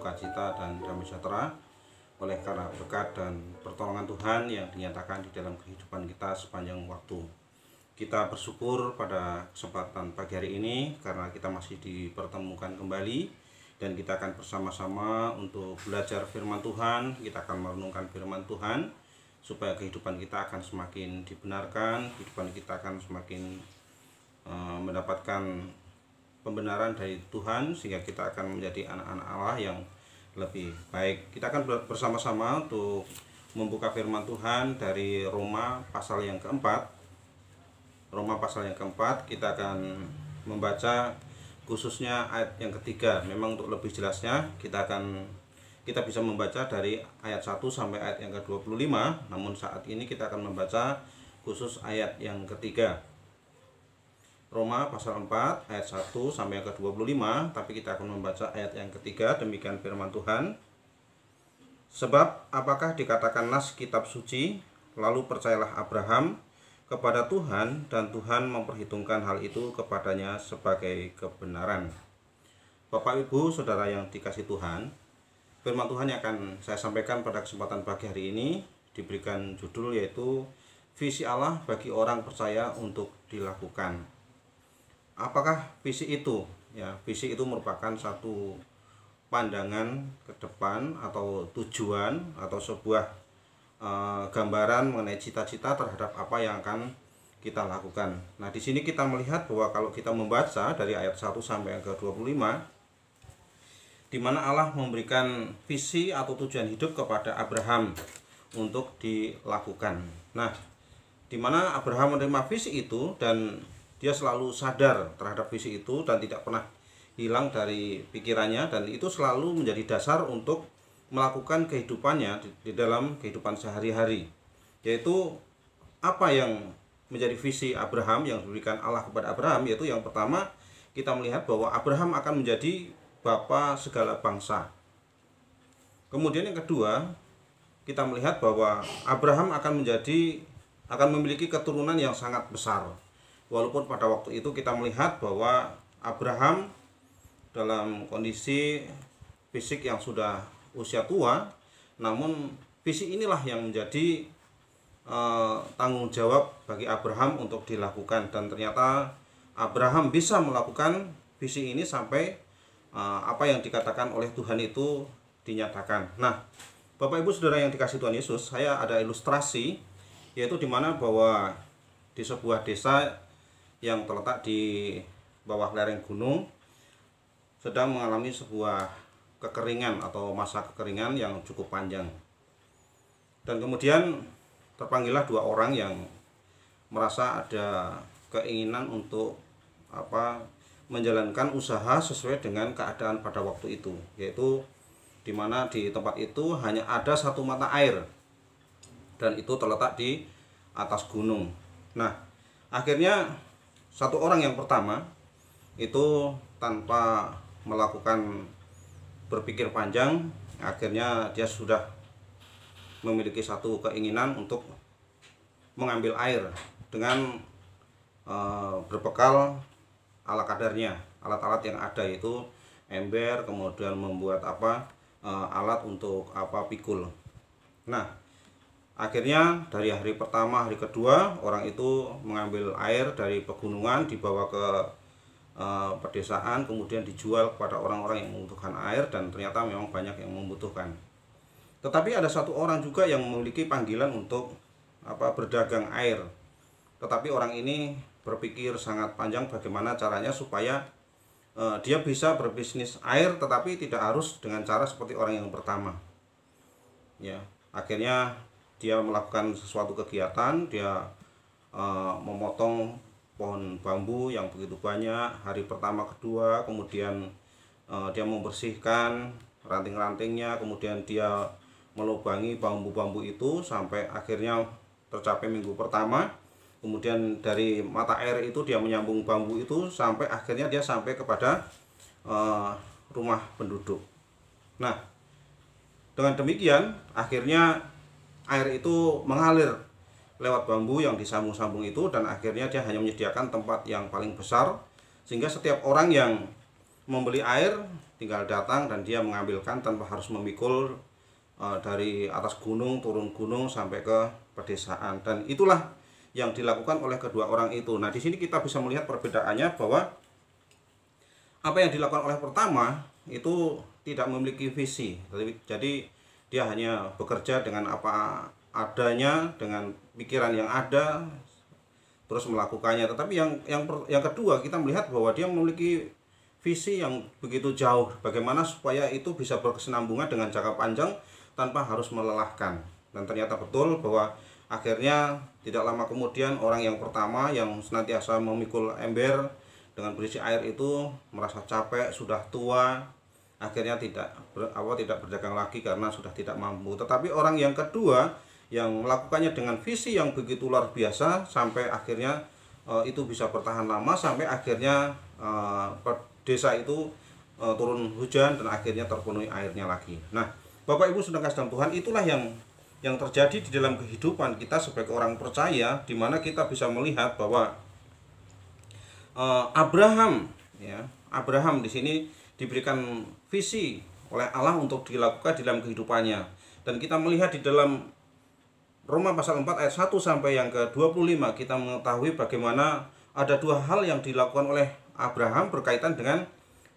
sukacita dan damai sejahtera oleh karena berkat dan pertolongan Tuhan yang dinyatakan di dalam kehidupan kita sepanjang waktu. Kita bersyukur pada kesempatan pagi hari ini karena kita masih dipertemukan kembali dan kita akan bersama-sama untuk belajar firman Tuhan. Kita akan merenungkan firman Tuhan supaya kehidupan kita akan semakin dibenarkan, kehidupan kita akan semakin mendapatkan pembenaran dari Tuhan sehingga kita akan menjadi anak-anak Allah yang lebih baik. Kita akan bersama-sama untuk membuka firman Tuhan dari Roma pasal yang keempat. Roma pasal yang keempat, kita akan membaca khususnya ayat yang ketiga. Memang untuk lebih jelasnya kita bisa membaca dari ayat 1 sampai ayat yang ke-25. Namun saat ini kita akan membaca khusus ayat yang ketiga. Roma pasal 4 ayat 1 sampai yang ke-25, tapi kita akan membaca ayat yang ketiga. Demikian firman Tuhan. Sebab apakah dikatakan nas kitab suci, lalu percayalah Abraham kepada Tuhan dan Tuhan memperhitungkan hal itu kepadanya sebagai kebenaran. Bapak Ibu Saudara yang dikasihi Tuhan, firman Tuhan yang akan saya sampaikan pada kesempatan pagi hari ini diberikan judul yaitu visi Allah bagi orang percaya untuk dilakukan. Apakah visi itu? Ya, visi itu merupakan satu pandangan ke depan atau tujuan atau sebuah gambaran mengenai cita-cita terhadap apa yang akan kita lakukan. Nah, di sini kita melihat bahwa kalau kita membaca dari ayat 1 sampai yang ke-25, di mana Allah memberikan visi atau tujuan hidup kepada Abraham untuk dilakukan. Nah, di mana Abraham menerima visi itu dan dia selalu sadar terhadap visi itu dan tidak pernah hilang dari pikirannya, dan itu selalu menjadi dasar untuk melakukan kehidupannya di dalam kehidupan sehari-hari. Yaitu apa yang menjadi visi Abraham yang diberikan Allah kepada Abraham, yaitu yang pertama kita melihat bahwa Abraham akan menjadi bapa segala bangsa. Kemudian yang kedua, kita melihat bahwa Abraham akan memiliki keturunan yang sangat besar. Walaupun pada waktu itu kita melihat bahwa Abraham dalam kondisi fisik yang sudah usia tua, namun visi inilah yang menjadi tanggung jawab bagi Abraham untuk dilakukan, dan ternyata Abraham bisa melakukan visi ini sampai apa yang dikatakan oleh Tuhan itu dinyatakan. Nah, Bapak Ibu Saudara yang dikasihi Tuhan Yesus, saya ada ilustrasi yaitu di mana bahwa di sebuah desa yang terletak di bawah lereng gunung sedang mengalami sebuah kekeringan atau masa kekeringan yang cukup panjang. Dan kemudian terpanggillah dua orang yang merasa ada keinginan untuk menjalankan usaha sesuai dengan keadaan pada waktu itu, yaitu di mana di tempat itu hanya ada satu mata air dan itu terletak di atas gunung. Nah, akhirnya satu orang yang pertama itu tanpa melakukan berpikir panjang, akhirnya dia sudah memiliki satu keinginan untuk mengambil air dengan berbekal ala kadarnya, alat-alat yang ada, yaitu ember, kemudian membuat alat untuk pikul. Nah, akhirnya dari hari pertama, hari kedua, orang itu mengambil air dari pegunungan, dibawa ke pedesaan, kemudian dijual kepada orang-orang yang membutuhkan air, dan ternyata memang banyak yang membutuhkan. Tetapi ada satu orang juga yang memiliki panggilan untuk berdagang air. Tetapi orang ini berpikir sangat panjang bagaimana caranya supaya dia bisa berbisnis air, tetapi tidak harus dengan cara seperti orang yang pertama. Ya, akhirnya dia melakukan sesuatu kegiatan, dia memotong pohon bambu yang begitu banyak hari pertama kedua, kemudian dia membersihkan ranting-rantingnya, kemudian dia melubangi bambu-bambu itu sampai akhirnya tercapai minggu pertama. Kemudian dari mata air itu dia menyambung bambu itu sampai akhirnya dia sampai kepada rumah penduduk. Nah, dengan demikian akhirnya air itu mengalir lewat bambu yang disambung-sambung itu, dan akhirnya dia hanya menyediakan tempat yang paling besar sehingga setiap orang yang membeli air, tinggal datang dan dia mengambilkan tanpa harus memikul dari atas gunung turun gunung sampai ke pedesaan. Dan itulah yang dilakukan oleh kedua orang itu. Nah, di sini kita bisa melihat perbedaannya bahwa apa yang dilakukan oleh pertama itu tidak memiliki visi. Jadi dia hanya bekerja dengan apa adanya, dengan pikiran yang ada, terus melakukannya. Tetapi yang kedua, kita melihat bahwa dia memiliki visi yang begitu jauh, bagaimana supaya itu bisa berkesinambungan dengan jangka panjang tanpa harus melelahkan. Dan ternyata betul bahwa akhirnya tidak lama kemudian orang yang pertama yang senantiasa memikul ember dengan berisi air itu merasa capek, sudah tua, akhirnya tidak berdagang lagi karena sudah tidak mampu. Tetapi orang yang kedua yang melakukannya dengan visi yang begitu luar biasa sampai akhirnya itu bisa bertahan lama, sampai akhirnya desa itu turun hujan dan akhirnya terpenuhi airnya lagi. Nah, Bapak Ibu saudara kasih dalam Tuhan, itulah yang terjadi di dalam kehidupan kita sebagai orang percaya, di mana kita bisa melihat bahwa Abraham di sini diberikan visi oleh Allah untuk dilakukan di dalam kehidupannya. Dan kita melihat di dalam Roma pasal 4 ayat 1 sampai yang ke-25, kita mengetahui bagaimana ada dua hal yang dilakukan oleh Abraham berkaitan dengan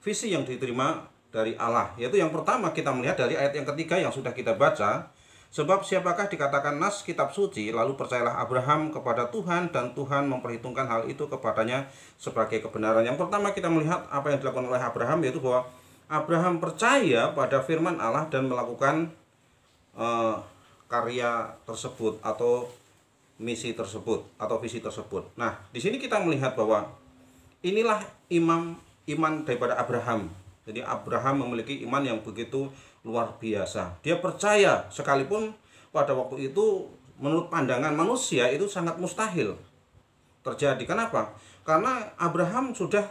visi yang diterima dari Allah. Yaitu yang pertama, kita melihat dari ayat yang ketiga yang sudah kita baca, sebab siapakah dikatakan nas kitab suci, lalu percayalah Abraham kepada Tuhan dan Tuhan memperhitungkan hal itu kepadanya sebagai kebenaran. Yang pertama kita melihat apa yang dilakukan oleh Abraham, yaitu bahwa Abraham percaya pada firman Allah dan melakukan karya tersebut atau misi tersebut atau visi tersebut. Nah, di sini kita melihat bahwa inilah iman daripada Abraham. Jadi Abraham memiliki iman yang begitu luar biasa. Dia percaya sekalipun pada waktu itu menurut pandangan manusia itu sangat mustahil terjadi. Kenapa? Karena Abraham sudah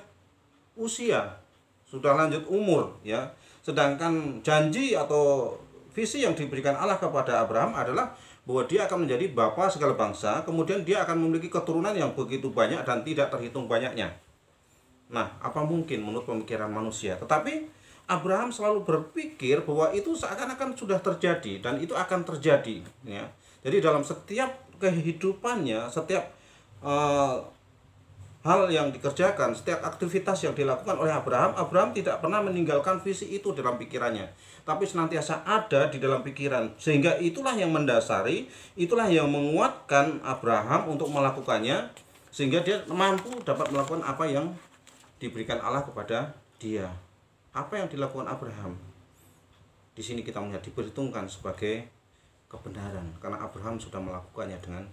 usia, sudah lanjut umur ya. Sedangkan janji atau visi yang diberikan Allah kepada Abraham adalah bahwa dia akan menjadi bapa segala bangsa, kemudian dia akan memiliki keturunan yang begitu banyak dan tidak terhitung banyaknya. Nah, apa mungkin menurut pemikiran manusia? Tetapi Abraham selalu berpikir bahwa itu seakan-akan sudah terjadi dan itu akan terjadi ya. Jadi dalam setiap kehidupannya, setiap hal yang dikerjakan, setiap aktivitas yang dilakukan oleh Abraham tidak pernah meninggalkan visi itu dalam pikirannya, tapi senantiasa ada di dalam pikiran, sehingga itulah yang mendasari, itulah yang menguatkan Abraham untuk melakukannya, sehingga dia mampu dapat melakukan apa yang diberikan Allah kepada dia. Apa yang dilakukan Abraham di sini kita melihat diperhitungkan sebagai kebenaran karena Abraham sudah melakukannya dengan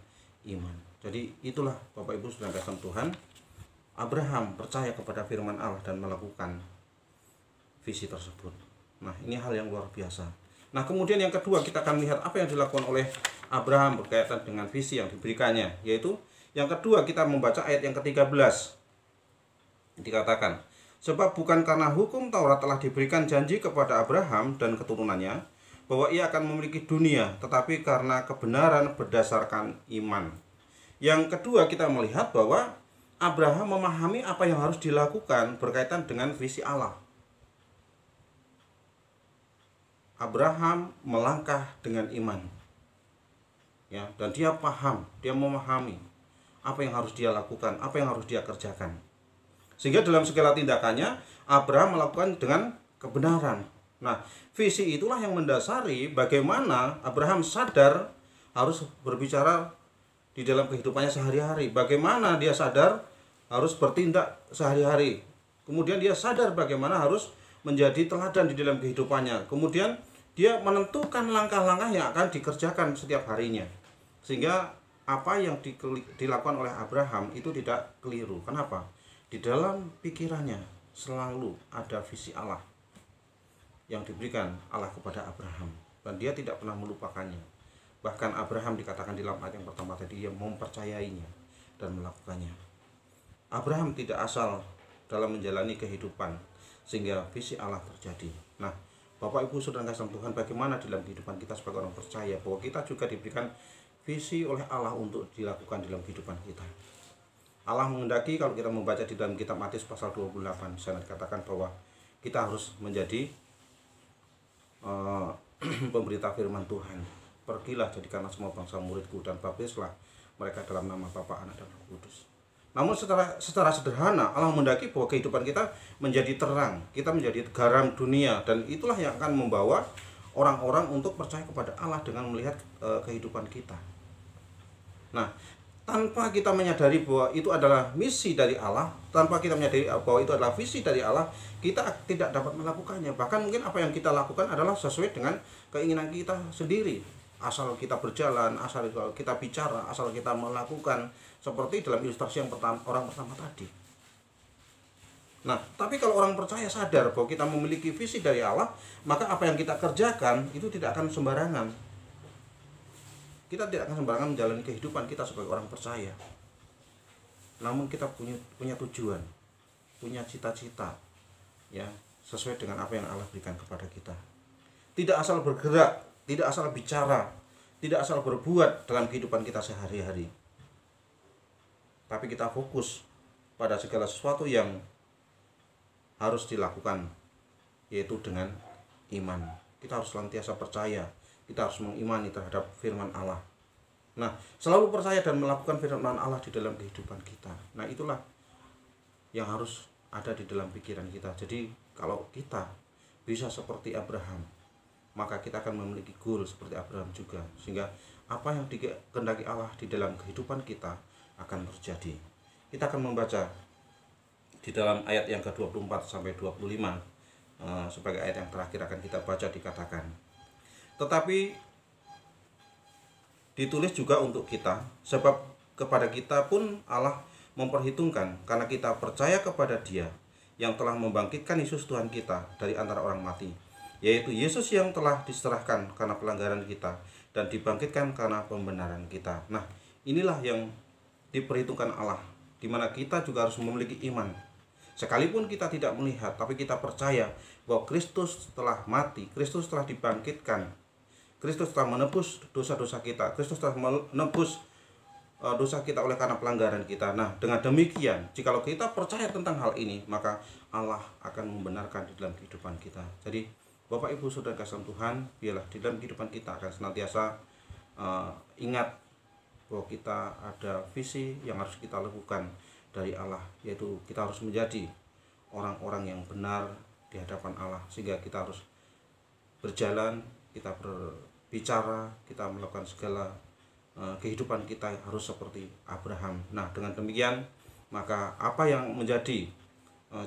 iman. Jadi itulah Bapak Ibu saudara kasih Tuhan, Abraham percaya kepada firman Allah dan melakukan visi tersebut. Nah, ini hal yang luar biasa. Nah, kemudian yang kedua kita akan melihat apa yang dilakukan oleh Abraham berkaitan dengan visi yang diberikannya, yaitu yang kedua kita membaca ayat yang ke-13. Dikatakan, sebab bukan karena hukum Taurat telah diberikan janji kepada Abraham dan keturunannya bahwa ia akan memiliki dunia, tetapi karena kebenaran berdasarkan iman. Yang kedua kita melihat bahwa Abraham memahami apa yang harus dilakukan berkaitan dengan visi Allah. Abraham melangkah dengan iman. Ya, dan dia paham, dia memahami apa yang harus dia lakukan, apa yang harus dia kerjakan. Sehingga dalam segala tindakannya Abraham melakukan dengan kebenaran. Nah, visi itulah yang mendasari bagaimana Abraham sadar harus berbicara di dalam kehidupannya sehari-hari. Bagaimana dia sadar harus bertindak sehari-hari. Kemudian dia sadar bagaimana harus menjadi teladan di dalam kehidupannya. Kemudian dia menentukan langkah-langkah yang akan dikerjakan setiap harinya. Sehingga apa yang dilakukan oleh Abraham itu tidak keliru. Kenapa? Di dalam pikirannya selalu ada visi Allah yang diberikan Allah kepada Abraham, dan dia tidak pernah melupakannya. Bahkan Abraham dikatakan di dalam ayat yang pertama tadi, dia mempercayainya dan melakukannya. Abraham tidak asal dalam menjalani kehidupan sehingga visi Allah terjadi. Nah, Bapak Ibu saudara kasih Tuhan, bagaimana dalam kehidupan kita sebagai orang percaya bahwa kita juga diberikan visi oleh Allah untuk dilakukan dalam kehidupan kita. Allah menghendaki, kalau kita membaca di dalam kitab Matius pasal 28, sana dikatakan bahwa kita harus menjadi pemberita firman Tuhan. Pergilah, jadikanlah semua bangsa muridku, dan baptislah mereka dalam nama Bapa, Anak, dan Roh Kudus. Namun secara sederhana Allah mendaki bahwa kehidupan kita menjadi terang, kita menjadi garam dunia, dan itulah yang akan membawa orang-orang untuk percaya kepada Allah dengan melihat kehidupan kita. Nah, tanpa kita menyadari bahwa itu adalah misi dari Allah, tanpa kita menyadari bahwa itu adalah visi dari Allah, kita tidak dapat melakukannya. Bahkan mungkin apa yang kita lakukan adalah sesuai dengan keinginan kita sendiri. Asal kita berjalan, asal kita bicara, asal kita melakukan, seperti dalam ilustrasi yang orang pertama tadi. Nah, tapi kalau orang percaya sadar bahwa kita memiliki visi dari Allah, maka apa yang kita kerjakan itu tidak akan sembarangan. Kita tidak akan sembarangan menjalani kehidupan kita sebagai orang percaya. Namun kita punya tujuan, punya cita-cita, ya, sesuai dengan apa yang Allah berikan kepada kita. Tidak asal bergerak, tidak asal bicara, tidak asal berbuat dalam kehidupan kita sehari-hari. Tapi kita fokus pada segala sesuatu yang harus dilakukan, yaitu dengan iman. Kita harus senantiasa percaya, kita harus mengimani terhadap firman Allah. Nah, selalu percaya dan melakukan firman Allah di dalam kehidupan kita. Nah, itulah yang harus ada di dalam pikiran kita. Jadi, kalau kita bisa seperti Abraham, maka kita akan memiliki goal seperti Abraham juga. Sehingga apa yang dikehendaki Allah di dalam kehidupan kita akan terjadi. Kita akan membaca di dalam ayat yang ke-24 sampai 25 sebagai ayat yang terakhir akan kita baca, dikatakan, tetapi ditulis juga untuk kita, sebab kepada kita pun Allah memperhitungkan, karena kita percaya kepada Dia yang telah membangkitkan Yesus Tuhan kita dari antara orang mati, yaitu Yesus yang telah diserahkan karena pelanggaran kita dan dibangkitkan karena pembenaran kita. Nah, inilah yang diperhitungkan Allah, di mana kita juga harus memiliki iman. Sekalipun kita tidak melihat, tapi kita percaya bahwa Kristus telah mati, Kristus telah dibangkitkan, Kristus telah menebus dosa-dosa kita, Kristus telah menebus dosa kita oleh karena pelanggaran kita. Nah, dengan demikian, jikalau kita percaya tentang hal ini, maka Allah akan membenarkan di dalam kehidupan kita. Jadi, Bapak Ibu Saudara kasih Tuhan, biarlah di dalam kehidupan kita akan senantiasa ingat bahwa kita ada visi yang harus kita lakukan dari Allah, yaitu kita harus menjadi orang-orang yang benar di hadapan Allah, sehingga kita harus berjalan, kita berbicara, kita melakukan segala kehidupan kita harus seperti Abraham. Nah, dengan demikian maka apa yang menjadi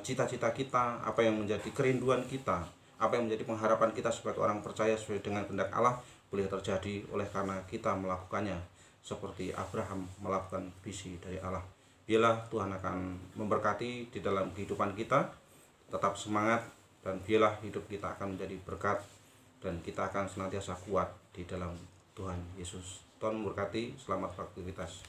cita-cita kita, apa yang menjadi kerinduan kita, apa yang menjadi pengharapan kita sebagai orang percaya sesuai dengan kehendak Allah boleh terjadi oleh karena kita melakukannya seperti Abraham melakukan visi dari Allah. Biarlah Tuhan akan memberkati di dalam kehidupan kita, tetap semangat, dan biarlah hidup kita akan menjadi berkat, dan kita akan senantiasa kuat di dalam Tuhan Yesus. Tuhan memberkati, selamat beraktivitas.